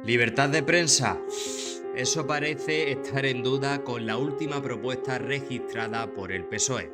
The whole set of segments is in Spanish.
Libertad de prensa. Eso parece estar en duda con la última propuesta registrada por el PSOE,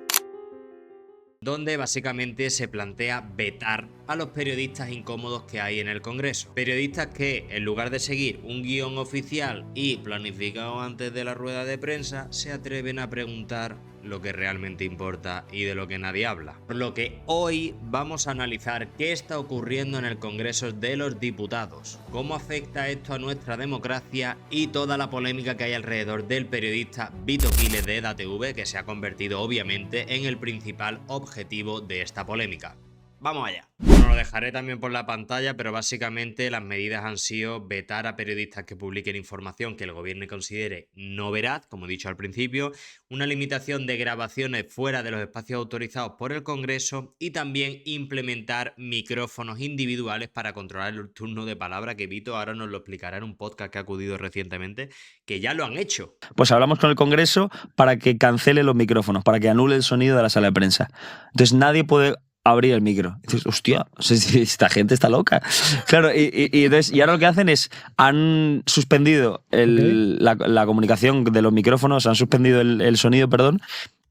donde básicamente se plantea vetar a los periodistas incómodos que hay en el Congreso. Periodistas que, en lugar de seguir un guión oficial y planificado antes de la rueda de prensa, se atreven a preguntar lo que realmente importa y de lo que nadie habla. Por lo que hoy vamos a analizar qué está ocurriendo en el Congreso de los Diputados, cómo afecta esto a nuestra democracia y toda la polémica que hay alrededor del periodista Vito Quiles de EDATV, que se ha convertido obviamente en el principal objetivo de esta polémica. ¡Vamos allá! Bueno, lo dejaré también por la pantalla, pero básicamente las medidas han sido vetar a periodistas que publiquen información que el gobierno considere no veraz, como he dicho al principio, una limitación de grabaciones fuera de los espacios autorizados por el Congreso y también implementar micrófonos individuales para controlar el turno de palabra, que Vito ahora nos lo explicará en un podcast que ha acudido recientemente, que ya lo han hecho. Pues hablamos con el Congreso para que cancele los micrófonos, para que anule el sonido de la sala de prensa. Entonces nadie puede abrir el micro. Y dices, hostia, esta gente está loca. Claro, y ahora lo que hacen es, han suspendido la comunicación de los micrófonos, han suspendido el sonido, perdón.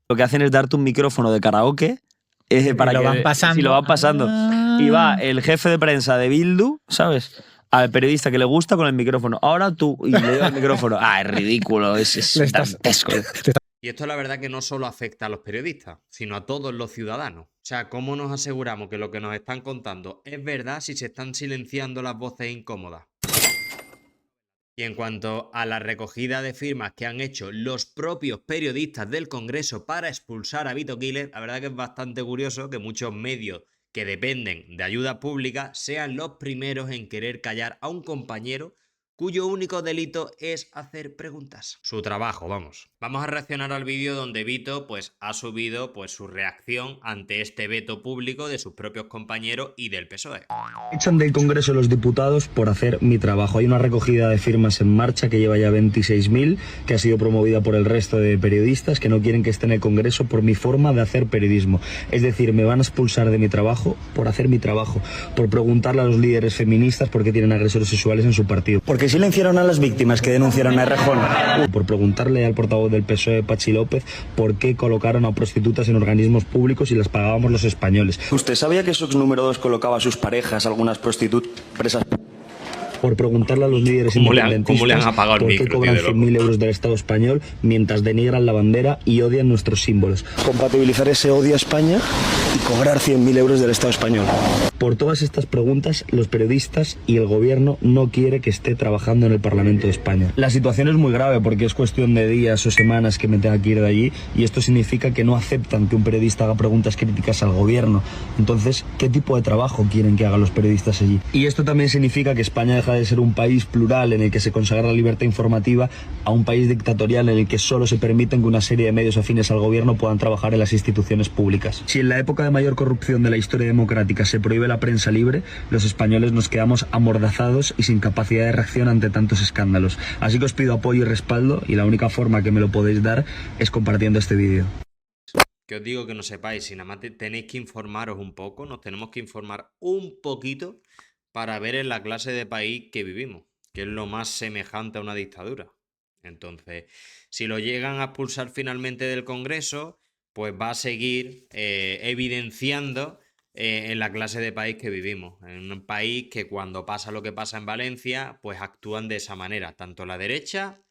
Lo que hacen es darte un micrófono de karaoke para lo que van pasando. Si lo van pasando. Y va el jefe de prensa de Bildu, ¿sabes?, al periodista que le gusta con el micrófono. Ahora tú, y le doy el micrófono. Es ridículo, es dantesco. Y esto la verdad que no solo afecta a los periodistas, sino a todos los ciudadanos. O sea, ¿cómo nos aseguramos que lo que nos están contando es verdad si se están silenciando las voces incómodas? Y en cuanto a la recogida de firmas que han hecho los propios periodistas del Congreso para expulsar a Vito Quiles, la verdad que es bastante curioso que muchos medios que dependen de ayuda pública sean los primeros en querer callar a un compañero cuyo único delito es hacer preguntas. Su trabajo, vamos. Vamos a reaccionar al vídeo donde Vito ha subido su reacción ante este veto público de sus propios compañeros y del PSOE. Echan del Congreso los diputados por hacer mi trabajo. Hay una recogida de firmas en marcha que lleva ya 26.000, que ha sido promovida por el resto de periodistas que no quieren que esté en el Congreso por mi forma de hacer periodismo. Es decir, me van a expulsar de mi trabajo por hacer mi trabajo, por preguntarle a los líderes feministas por qué tienen agresores sexuales en su partido. Porque silenciaron a las víctimas que denunciaron a Errejón. Por preguntarle al portavoz del PSOE, Patxi López, por qué colocaron a prostitutas en organismos públicos y las pagábamos los españoles. ¿Usted sabía que Sox número 2 colocaba a sus parejas, algunas prostitutas, presas? Por preguntarle a los líderes independentistas ¿Cómo le han apagado el por qué micro, cobran tío, de 100.000 euros del Estado español mientras denigran la bandera y odian nuestros símbolos. Compatibilizar ese odio a España y cobrar 100.000 euros del Estado español. Por todas estas preguntas, los periodistas y el gobierno no quiere que esté trabajando en el Parlamento de España. La situación es muy grave porque es cuestión de días o semanas que me tenga que ir de allí, y esto significa que no aceptan que un periodista haga preguntas críticas al gobierno. Entonces, ¿qué tipo de trabajo quieren que hagan los periodistas allí? Y esto también significa que España deja de ser un país plural en el que se consagra la libertad informativa a un país dictatorial en el que solo se permiten que una serie de medios afines al gobierno puedan trabajar en las instituciones públicas. Si en la época de mayor corrupción de la historia democrática se prohíbe la prensa libre, los españoles nos quedamos amordazados y sin capacidad de reacción ante tantos escándalos. Así que os pido apoyo y respaldo, y la única forma que me lo podéis dar es compartiendo este vídeo. Que os digo que no sepáis, si nada más tenéis que informaros un poco, nos tenemos que informar un poquito para ver en la clase de país que vivimos, que es lo más semejante a una dictadura. Entonces, si lo llegan a expulsar finalmente del Congreso, pues va a seguir evidenciando en la clase de país que vivimos. En un país que cuando pasa lo que pasa en Valencia, pues actúan de esa manera, tanto la derecha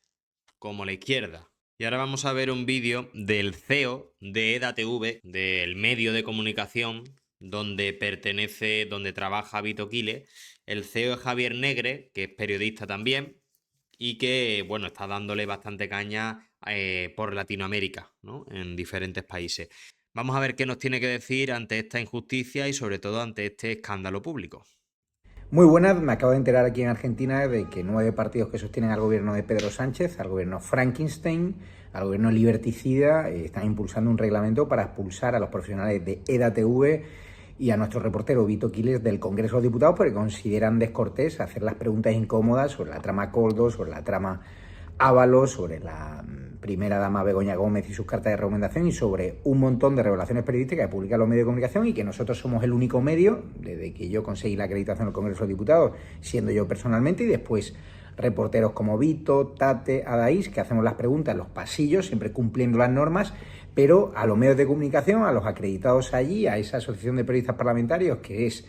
como la izquierda. Y ahora vamos a ver un vídeo del CEO de EDATV, del medio de comunicación donde trabaja Vito Quiles. El CEO es Javier Negre, que es periodista también, y que, bueno, está dándole bastante caña por Latinoamérica, ¿no?, en diferentes países. Vamos a ver qué nos tiene que decir ante esta injusticia y sobre todo ante este escándalo público. Muy buenas, me acabo de enterar aquí en Argentina de que 9 partidos que sostienen al gobierno de Pedro Sánchez, al gobierno Frankenstein, al gobierno liberticida, están impulsando un reglamento para expulsar a los profesionales de EDATV y a nuestro reportero Vito Quiles del Congreso de los Diputados porque consideran descortés hacer las preguntas incómodas sobre la trama Coldo, sobre la trama Ábalos, sobre la primera dama Begoña Gómez y sus cartas de recomendación y sobre un montón de revelaciones periodísticas que publican los medios de comunicación, y que nosotros somos el único medio, desde que yo conseguí la acreditación del Congreso de los Diputados, siendo yo personalmente, y después reporteros como Vito, Tate, Adaís, que hacemos las preguntas en los pasillos, siempre cumpliendo las normas, pero a los medios de comunicación, a los acreditados allí, a esa asociación de periodistas parlamentarios, que es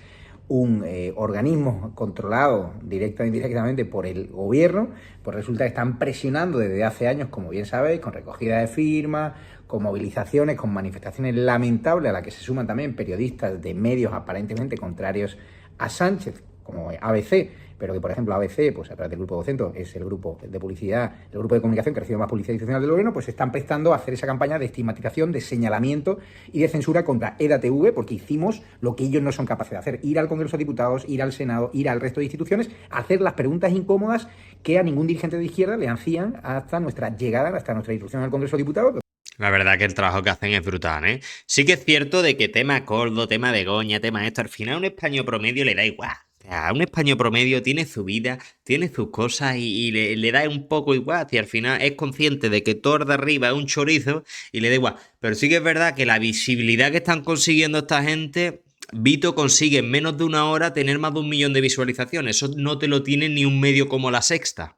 un organismo controlado directa o indirectamente por el gobierno, pues resulta que están presionando desde hace años, como bien sabéis, con recogida de firmas, con movilizaciones, con manifestaciones lamentables a las que se suman también periodistas de medios aparentemente contrarios a Sánchez, como ABC, pero que, por ejemplo, ABC, pues a través del Grupo Vocento, es el grupo de publicidad, el grupo de comunicación que recibe más publicidad institucional del gobierno, pues se están prestando a hacer esa campaña de estigmatización, de señalamiento y de censura contra EDATV, porque hicimos lo que ellos no son capaces de hacer, ir al Congreso de Diputados, ir al Senado, ir al resto de instituciones, hacer las preguntas incómodas que a ningún dirigente de izquierda le hacían hasta nuestra llegada, hasta nuestra introducción al Congreso de Diputados. La verdad que el trabajo que hacen es brutal, ¿eh? Sí que es cierto de que tema Coldo, tema Begoña, tema esto, al final a un español promedio le da igual. O sea, a un español promedio tiene su vida, tiene sus cosas y le da un poco igual. Y al final es consciente de que todo de arriba es un chorizo y le da igual. Pero sí que es verdad que la visibilidad que están consiguiendo esta gente, Vito consigue en menos de una hora tener más de 1 millón de visualizaciones. Eso no te lo tiene ni un medio como La Sexta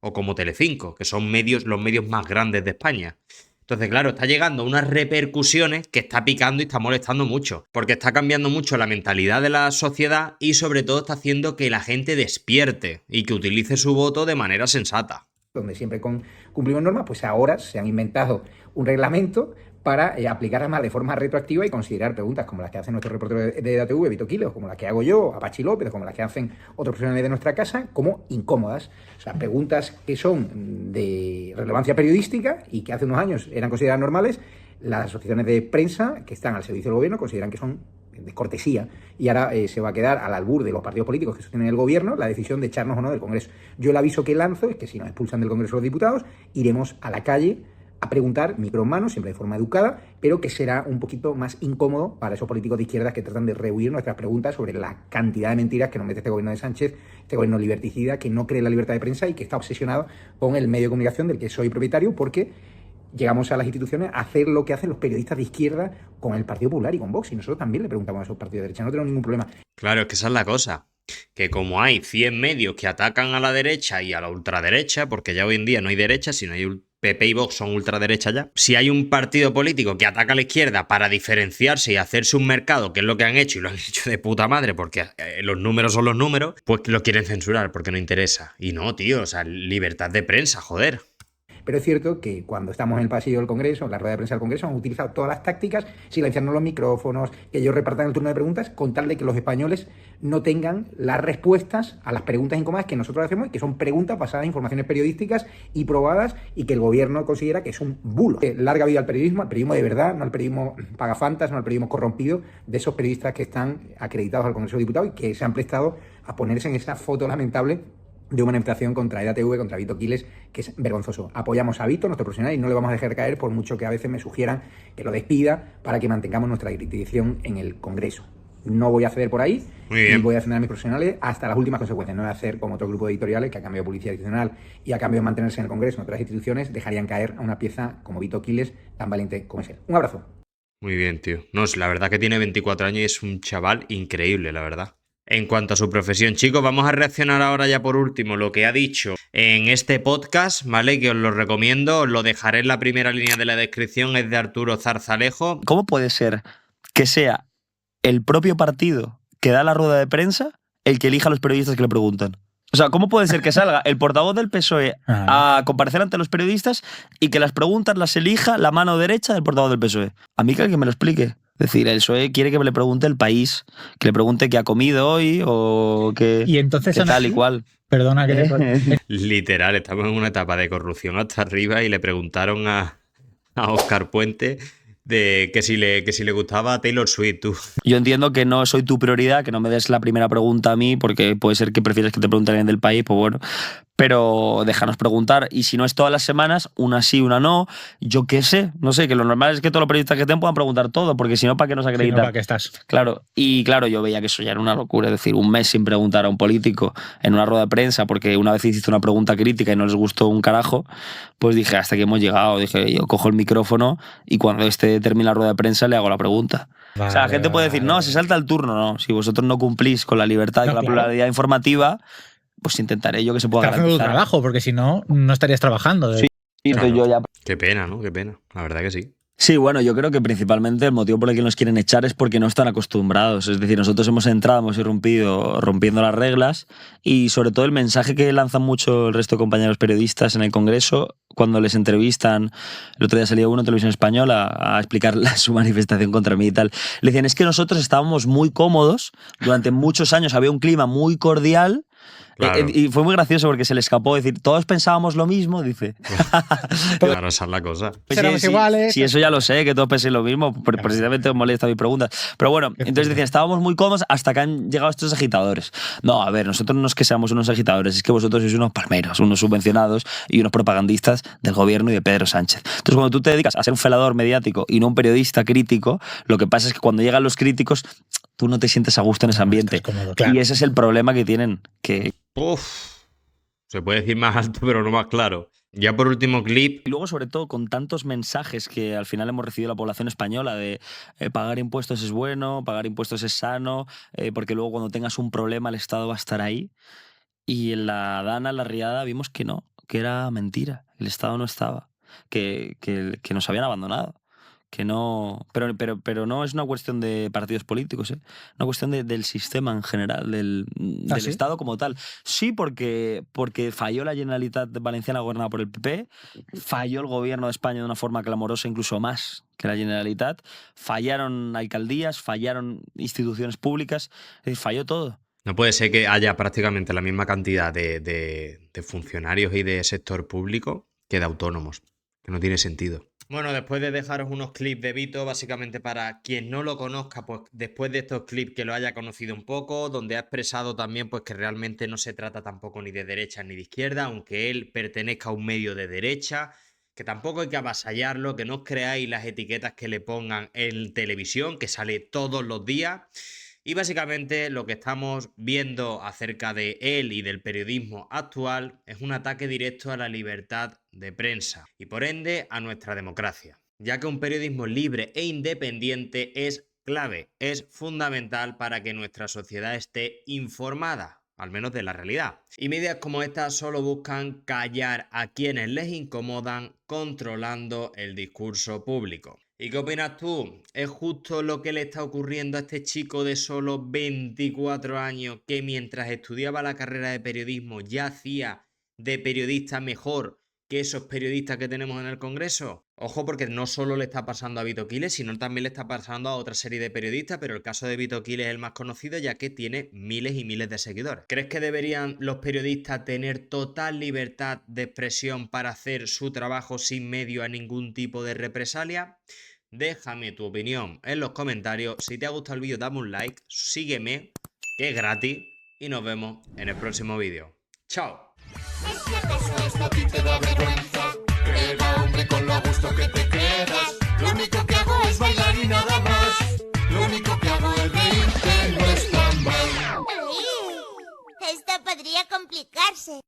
o como Telecinco, que son los medios más grandes de España. Entonces, claro, está llegando a unas repercusiones que está picando y está molestando mucho, porque está cambiando mucho la mentalidad de la sociedad y sobre todo está haciendo que la gente despierte y que utilice su voto de manera sensata. Donde siempre cumplimos normas, pues ahora se han inventado un reglamento para aplicar además de forma retroactiva y considerar preguntas como las que hacen nuestros reporteros de EDATV, Vito Quiles, como las que hago yo, Apache López, como las que hacen otros profesionales de nuestra casa, como incómodas. O sea, preguntas que son de relevancia periodística y que hace unos años eran consideradas normales, las asociaciones de prensa que están al servicio del gobierno consideran que son de cortesía y ahora se va a quedar al albur de los partidos políticos que sostienen el gobierno la decisión de echarnos o no del Congreso. Yo el aviso que lanzo es que si nos expulsan del Congreso de los Diputados, iremos a la calle a preguntar, micro en mano, siempre de forma educada, pero que será un poquito más incómodo para esos políticos de izquierda que tratan de rehuir nuestras preguntas sobre la cantidad de mentiras que nos mete este gobierno de Sánchez, este gobierno liberticida, que no cree en la libertad de prensa y que está obsesionado con el medio de comunicación del que soy propietario, porque llegamos a las instituciones a hacer lo que hacen los periodistas de izquierda con el Partido Popular y con Vox, y nosotros también le preguntamos a esos partidos de derecha, no tenemos ningún problema. Claro, es que esa es la cosa. Que como hay 100 medios que atacan a la derecha y a la ultraderecha, porque ya hoy en día no hay derecha, sino hay PP y Vox son ultraderecha ya. Si hay un partido político que ataca a la izquierda para diferenciarse y hacerse un mercado, que es lo que han hecho y lo han hecho de puta madre, porque los números son los números, pues lo quieren censurar porque no interesa. Y no, tío, o sea, libertad de prensa, joder. Pero es cierto que cuando estamos en el pasillo del Congreso, en la rueda de prensa del Congreso, han utilizado todas las tácticas, silenciarnos los micrófonos, que ellos repartan el turno de preguntas, con tal de que los españoles no tengan las respuestas a las preguntas incómodas que nosotros hacemos y que son preguntas basadas en informaciones periodísticas y probadas y que el gobierno considera que es un bulo. Larga vida al periodismo de verdad, no al periodismo pagafantas, no al periodismo corrompido, de esos periodistas que están acreditados al Congreso de Diputados y que se han prestado a ponerse en esa foto lamentable de una manifestación contra EDATV, contra Vito Quiles, que es vergonzoso. Apoyamos a Vito, nuestro profesional, y no le vamos a dejar caer por mucho que a veces me sugieran que lo despida para que mantengamos nuestra dirección en el Congreso. No voy a ceder por ahí y voy a defender a mis profesionales hasta las últimas consecuencias. No voy a hacer como otro grupo de editoriales que a cambio de publicidad institucional y a cambio de mantenerse en el Congreso en otras instituciones dejarían caer a una pieza como Vito Quiles, tan valiente como es él. Un abrazo. Muy bien, tío. No, la verdad que tiene 24 años y es un chaval increíble, la verdad. En cuanto a su profesión, chicos, vamos a reaccionar ahora ya por último lo que ha dicho en este podcast, ¿vale? Que os lo recomiendo, os lo dejaré en la primera línea de la descripción, es de Arturo Zarzalejo. ¿Cómo puede ser que sea el propio partido que da la rueda de prensa el que elija a los periodistas que le preguntan? O sea, ¿cómo puede ser que salga el portavoz del PSOE a comparecer ante los periodistas y que las preguntas las elija la mano derecha del portavoz del PSOE? A mí que alguien me lo explique. Es decir, el PSOE quiere que le pregunte el país, que le pregunte qué ha comido hoy o qué, y entonces qué tal y cual. Perdona que te... Literal, estamos en una etapa de corrupción hasta arriba y le preguntaron a Óscar Puente de que si le gustaba Taylor Swift, tú. Yo entiendo que no soy tu prioridad, que no me des la primera pregunta a mí, porque puede ser que prefieres que te pregunte alguien del país, pues bueno. Pero déjanos preguntar, y si no es todas las semanas, una sí, una no, yo qué sé, no sé, que lo normal es que todos los periodistas que estén puedan preguntar todo, porque si no, ¿para qué nos acreditan? Si no, ¿para qué estás? Claro, y claro, yo veía que eso ya era una locura, es decir, un mes sin preguntar a un político en una rueda de prensa, porque una vez hiciste una pregunta crítica y no les gustó un carajo, pues dije, hasta aquí hemos llegado, dije, yo cojo el micrófono y cuando termine la rueda de prensa le hago la pregunta. Vale, o sea, la gente puede decir, no, se salta el turno, no, si vosotros no cumplís con la libertad y con la pluralidad informativa, pues intentaré yo que se pueda Estás haciendo tu garantizar. trabajo, porque si no, no estarías trabajando. Sí. Entonces yo ya Qué pena, ¿no? Qué pena. La verdad que sí. Sí, bueno, yo creo que principalmente el motivo por el que nos quieren echar es porque no están acostumbrados. Es decir, nosotros hemos entrado, hemos irrumpido rompiendo las reglas y sobre todo el mensaje que lanzan mucho el resto de compañeros periodistas en el Congreso cuando les entrevistan. El otro día salía uno en Televisión Española a explicar su manifestación contra mí y tal. Le decían, es que nosotros estábamos muy cómodos, durante muchos años había un clima muy cordial. Claro. Y fue muy gracioso porque se le escapó decir, todos pensábamos lo mismo, dice. Claro, esa es la cosa. Pues Éramos iguales. Sí, eso ya lo sé, que todos penséis lo mismo, precisamente os molesta mi pregunta. Pero bueno, entonces decían, estábamos muy cómodos hasta que han llegado estos agitadores. No, a ver, nosotros no es que seamos unos agitadores, es que vosotros sois unos palmeros, unos subvencionados y unos propagandistas del gobierno y de Pedro Sánchez. Entonces, cuando tú te dedicas a ser un felador mediático y no un periodista crítico, lo que pasa es que cuando llegan los críticos, tú no te sientes a gusto en ese ambiente. estás cómodo, claro. Y ese es el problema que tienen, que... Uf. Se puede decir más alto, pero no más claro. Ya por último clip. Y luego, sobre todo, con tantos mensajes que al final hemos recibido la población española de pagar impuestos es bueno, pagar impuestos es sano, porque luego cuando tengas un problema el Estado va a estar ahí. Y en la Dana, en la Riada, vimos que no, que era mentira. El Estado no estaba, que nos habían abandonado. Que no, pero no es una cuestión de partidos políticos, ¿eh? Una cuestión del sistema en general, del ¿Sí? Estado como tal. Sí, porque falló la Generalitat Valenciana gobernada por el PP, falló el gobierno de España de una forma clamorosa, incluso más que la Generalitat, fallaron alcaldías, fallaron instituciones públicas, es decir, falló todo. No puede ser que haya prácticamente la misma cantidad de funcionarios y de sector público que de autónomos. Que no tiene sentido. Bueno, después de dejaros unos clips de Vito, básicamente para quien no lo conozca, pues después de estos clips que lo haya conocido un poco, donde ha expresado también pues que realmente no se trata tampoco ni de derecha ni de izquierda, aunque él pertenezca a un medio de derecha, que tampoco hay que avasallarlo, que no os creáis las etiquetas que le pongan en televisión, que sale todos los días. Y básicamente lo que estamos viendo acerca de él y del periodismo actual es un ataque directo a la libertad de prensa y por ende a nuestra democracia, ya que un periodismo libre e independiente es clave, es fundamental para que nuestra sociedad esté informada, al menos de la realidad. Y medidas como esta solo buscan callar a quienes les incomodan, controlando el discurso público. ¿Y qué opinas tú? ¿Es justo lo que le está ocurriendo a este chico de solo 24 años que mientras estudiaba la carrera de periodismo ya hacía de periodista mejor que esos periodistas que tenemos en el Congreso? Ojo, porque no solo le está pasando a Vito Quiles, sino también le está pasando a otra serie de periodistas, pero el caso de Vito Quiles es el más conocido ya que tiene miles y miles de seguidores. ¿Crees que deberían los periodistas tener total libertad de expresión para hacer su trabajo sin medio a ningún tipo de represalia? Déjame tu opinión en los comentarios. Si te ha gustado el vídeo, dame un like, sígueme, que es gratis, y nos vemos en el próximo vídeo. ¡Chao! Es que acaso esto a ti te da vergüenza, creer a hombre con lo gusto que te quedas. Lo único que hago es bailar y nada más. Lo único que hago es reírte, no está mal. Esto podría complicarse.